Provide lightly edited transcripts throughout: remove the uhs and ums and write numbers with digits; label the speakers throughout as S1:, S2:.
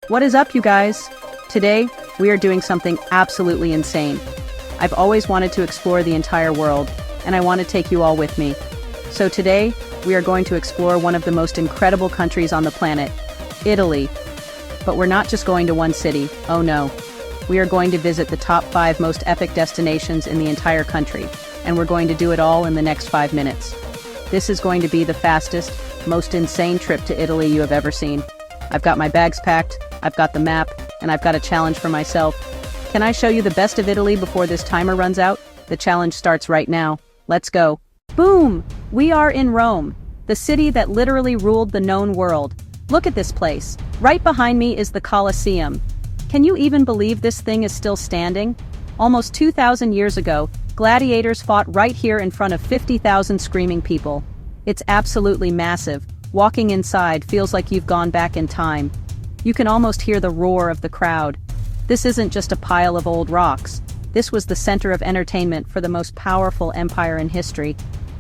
S1: What is up, you guys? Today, we are doing something absolutely insane. I've always wanted to explore the entire world, and I want to take you all with me. So today, we are going to explore one of the most incredible countries on the planet, Italy. But we're not just going to one city, oh no. We are going to visit the top 5 most epic destinations in the entire country, and we're going to do it all in the next 5 minutes. This is going to be the fastest, most insane trip to Italy you have ever seen. I've got my bags packed, I've got the map, and I've got a challenge for myself. Can I show you the best of Italy before this timer runs out? The challenge starts right now. Let's go. Boom! We are in Rome, the city that literally ruled the known world. Look at this place. Right behind me is the Colosseum. Can you even believe this thing is still standing? Almost 2,000 years ago, gladiators fought right here in front of 50,000 screaming people. It's absolutely massive. Walking inside feels like you've gone back in time. You can almost hear the roar of the crowd. This isn't just a pile of old rocks. This was the center of entertainment for the most powerful empire in history.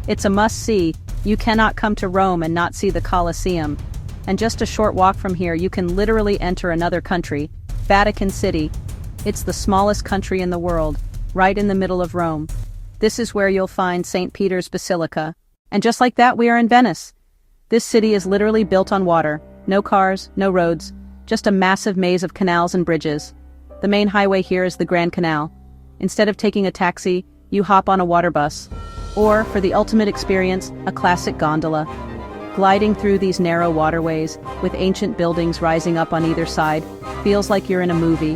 S1: It's a must-see. You cannot come to Rome and not see the Colosseum. And just a short walk from here, you can literally enter another country, Vatican City. It's the smallest country in the world, right in the middle of Rome. This is where you'll find St. Peter's Basilica. And just like that, we are in Venice. This city is literally built on water. No cars, no roads, just a massive maze of canals and bridges. The main highway here is the Grand Canal. Instead of taking a taxi, you hop on a water bus. Or, for the ultimate experience, a classic gondola. Gliding through these narrow waterways, with ancient buildings rising up on either side, feels like you're in a movie.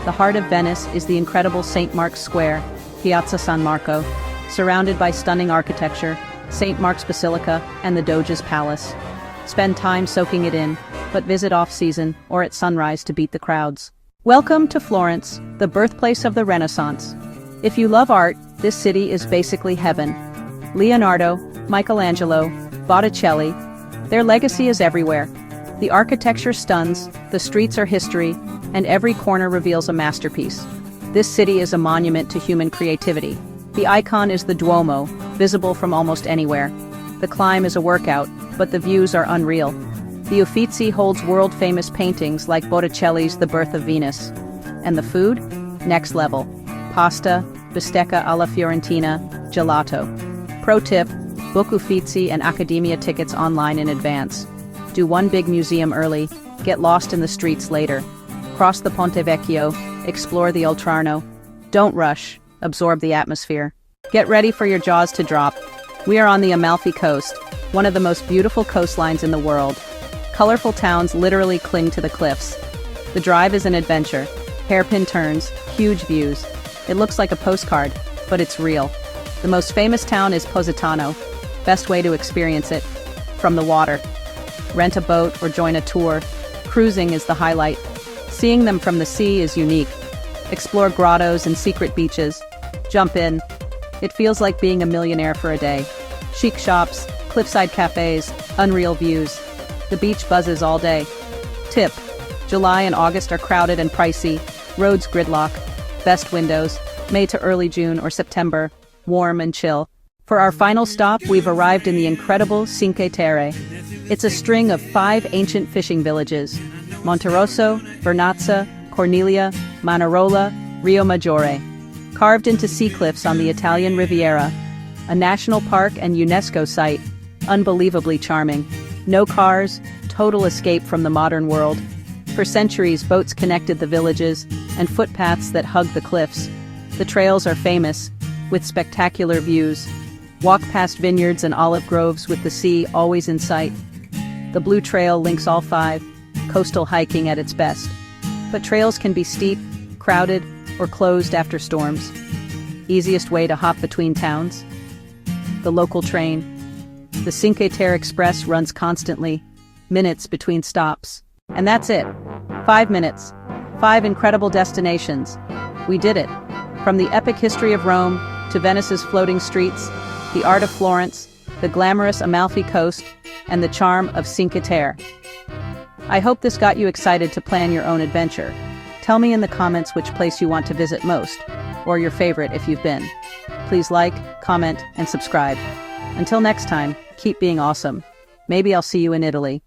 S1: The heart of Venice is the incredible St. Mark's Square, Piazza San Marco, surrounded by stunning architecture, St. Mark's Basilica, and the Doge's Palace. Spend time soaking it in, but visit off-season or at sunrise to beat the crowds. Welcome to Florence, the birthplace of the Renaissance. If you love art, this city is basically heaven. Leonardo, Michelangelo, Botticelli, their legacy is everywhere. The architecture stuns, the streets are history, and every corner reveals a masterpiece. This city is a monument to human creativity. The icon is the Duomo, visible from almost anywhere. The climb is a workout, but the views are unreal. The Uffizi holds world-famous paintings like Botticelli's The Birth of Venus. And the food? Next level. Pasta, bistecca alla Fiorentina, gelato. Pro tip, book Uffizi and Accademia tickets online in advance. Do one big museum early, get lost in the streets later. Cross the Ponte Vecchio, explore the Oltrarno. Don't rush, absorb the atmosphere. Get ready for your jaws to drop. We are on the Amalfi Coast, one of the most beautiful coastlines in the world. Colorful towns literally cling to the cliffs. The drive is an adventure. Hairpin turns, huge views. It looks like a postcard, but it's real. The most famous town is Positano. Best way to experience it, from the water. Rent a boat or join a tour. Cruising is the highlight. Seeing them from the sea is unique. Explore grottos and secret beaches. Jump in. It feels like being a millionaire for a day. Chic shops, cliffside cafes, unreal views. The beach buzzes all day. Tip: July and August are crowded and pricey. Roads gridlock. Best windows, May to early June or September. Warm and chill. For our final stop, we've arrived in the incredible Cinque Terre. It's a string of 5 ancient fishing villages: Monterosso, Vernazza, Cornelia, Manarola, Rio Maggiore. Carved into sea cliffs on the Italian Riviera. A national park and UNESCO site. Unbelievably charming. No cars, total escape from the modern world. For centuries, boats connected the villages, and footpaths that hug the cliffs. The trails are famous, with spectacular views. Walk past vineyards and olive groves with the sea always in sight. The Blue Trail links all 5, coastal hiking at its best. But trails can be steep, crowded, or closed after storms. Easiest way to hop between towns? The local train. The Cinque Terre Express runs constantly, minutes between stops. And that's it. 5 minutes. 5 incredible destinations. We did it. From the epic history of Rome, to Venice's floating streets, the art of Florence, the glamorous Amalfi Coast, and the charm of Cinque Terre. I hope this got you excited to plan your own adventure. Tell me in the comments which place you want to visit most, or your favorite if you've been. Please like, comment, and subscribe. Until next time, keep being awesome. Maybe I'll see you in Italy.